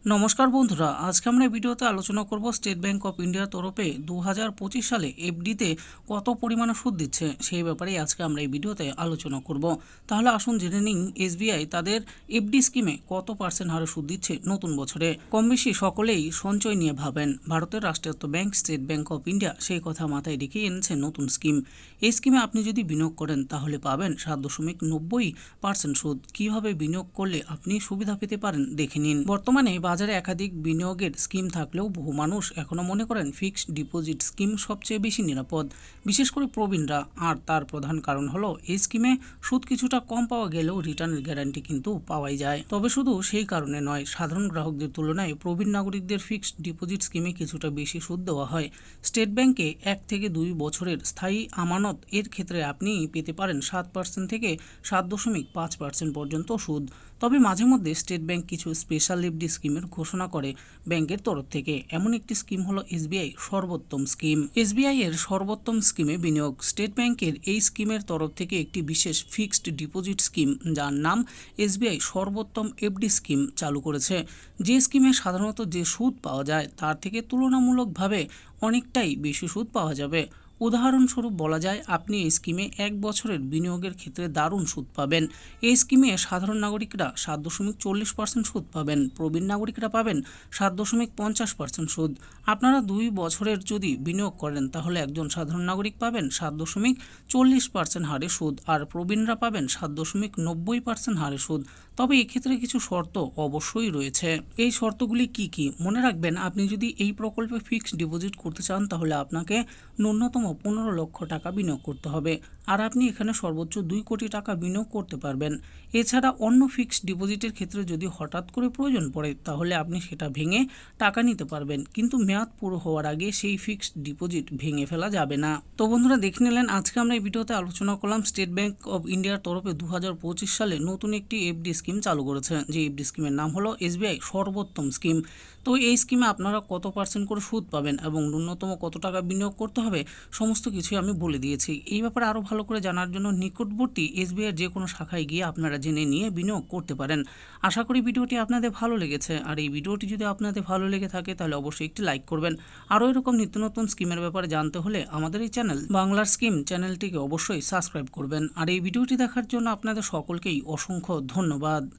নমস্কার বন্ধুরা, আজকে আমরা এই ভিডিওতে আলোচনা করব স্টেট ব্যাংক অফ ইন্ডিয়ার তরফে 2025 সালে এফডিতে কত পরিমাণে সুদ দিচ্ছে সেই ব্যাপারেই আজকে আমরা এই ভিডিওতে আলোচনা করব। তাহলে আসুন জেনে নিন এসবিআই তাদের এফডি স্কিমে কত পার্সেন্ট হারে সুদ দিচ্ছে নতুন বছরে। কম বেশি সকলেই সঞ্চয় নিয়ে ভাবেন। ভারতের রাষ্ট্রায়ত্ত bank state bank of India সেই কথা মাথায় রেখে এনেছে নতুন স্কিম। এই স্কিমে আপনি যদি বিনিয়োগ করেন তাহলে পাবেন 7.90% সুদ। কিভাবে বিনিয়োগ করলে আপনি সুবিধা পেতে পারেন দেখে নিন। বর্তমানে বাজারে একাধিক বিনিয়োগের স্কিম থাকলেও বহু মানুষ এখনও মনে করেন ফিক্সড ডিপোজিট স্কিম সবচেয়ে বেশি নিরাপদ, বিশেষ করে প্রবীণরা। আর তার প্রধান কারণ হলো এই স্কিমে সুদ কিছুটা কম পাওয়া গেলেও রিটার্নের গ্যারান্টি কিন্তু পাওয়াই যায়। তবে শুধু সেই কারণে নয়, সাধারণ গ্রাহকদের তুলনায় প্রবীণ নাগরিকদের ফিক্সড ডিপোজিট স্কিমে কিছুটা বেশি সুদ দেওয়া হয়। স্টেট ব্যাংকে 1 থেকে 2 বছরের স্থায়ী আমানত এর ক্ষেত্রে আপনি পেতে পারেন 7% থেকে 7.5% পর্যন্ত সুদ। তবে মাঝে মধ্যে স্টেট ব্যাংক কিছু স্পেশাল এফডি স্কিমের ঘোষণা করে ব্যাংকের তরফ থেকে। এমন একটি স্কিম হলো এসবিআই সর্বোত্তম স্কিম। এসবিআই এর সর্বোত্তম স্কিমে বিনিয়োগ। স্টেট ব্যাংকের এই স্কিমের তরফ থেকে একটি বিশেষ ফিক্সড ডিপোজিট স্কিম, যার নাম এসবিআই সর্বোত্তম এফডি স্কিম চালু করেছে। যে স্কিমে সাধারণত যে সুদ পাওয়া যায় তার থেকে তুলনামূলকভাবে অনেকটাই বেশি সুদ পাওয়া যাবে। উদাহরণস্বরূপ বলা যায়, আপনি এই স্কিমে 1 বছরের বিনিয়োগের ক্ষেত্রে দারুণ সুদ পাবেন। এই স্কিমে সাধারণ নাগরিকরা 7.40% সুদ পাবেন, প্রবীণ নাগরিকরা পাবেন 7.50% সুদ। আপনারা 2 বছরের যদি বিনিয়োগ করেন তাহলে একজন সাধারণ নাগরিক পাবেন 7.40% হারে সুদ, আর প্রবীণরা পাবেন 7.90% হারে সুদ। তবে এক্ষেত্রে কিছু শর্ত অবশ্যই রয়েছে। এই শর্তগুলি কি কি মনে রাখবেন। আপনি যদি এই প্রকল্পে ফিক্সড ডিপোজিট করতে চান তাহলে আপনাকে ন্যূনতম 15 লক্ষ টাকা বিনিয়োগ করতে হবে, আর আপনি এখানে সর্বোচ্চ 2 কোটি টাকা বিনিয়োগ করতে পারবেন। এছাড়া অন্য ফিক্সড ডিপোজিটের ক্ষেত্রে যদি হঠাৎ করে প্রয়োজন পড়ে তাহলে আপনি সেটা ভেঙে টাকা নিতে পারবেন, কিন্তু মেয়াদ পুরো হওয়ার আগে সেই ফিক্সড ডিপোজিট ভেঙে ফেলা যাবে না। তো বন্ধুরা, দেখে নিলেন আজকে আমরা এই ভিডিওতে আলোচনা করলাম স্টেট ব্যাংক অফ ইন্ডিয়ার তরফে 2025 সালে নতুন একটি এফডি স্কিম চালু করেছে, যে এফডি স্কিমের নাম হলো এসবিআই সর্বোত্তম স্কিম। তো এই স্কিমে আপনারা কত পার্সেন্ট করে সুদ পাবেন এবং ন্যূনতম কত টাকা বিনিয়োগ করতে হবে সমস্ত কিছুই আমি বলে দিয়েছি। এই ব্যাপারে আরও ভালো করে জানার জন্য নিকটবর্তী এসবিআইয়ের যে কোনো শাখায় গিয়ে আপনারা জেনে নিয়ে বিনিয়োগ করতে পারেন। আশা করি ভিডিওটি আপনাদের ভালো লেগেছে, আর এই ভিডিওটি যদি আপনাদের ভালো লেগে থাকে তাহলে অবশ্যই একটি লাইক করবেন। আরও এরকম নিত্য নতুন স্কিমের ব্যাপারে জানতে হলে আমাদের এই চ্যানেল বাংলার স্কিম চ্যানেলটিকে অবশ্যই সাবস্ক্রাইব করবেন। আর এই ভিডিওটি দেখার জন্য আপনাদের সকলকেই অসংখ্য ধন্যবাদ।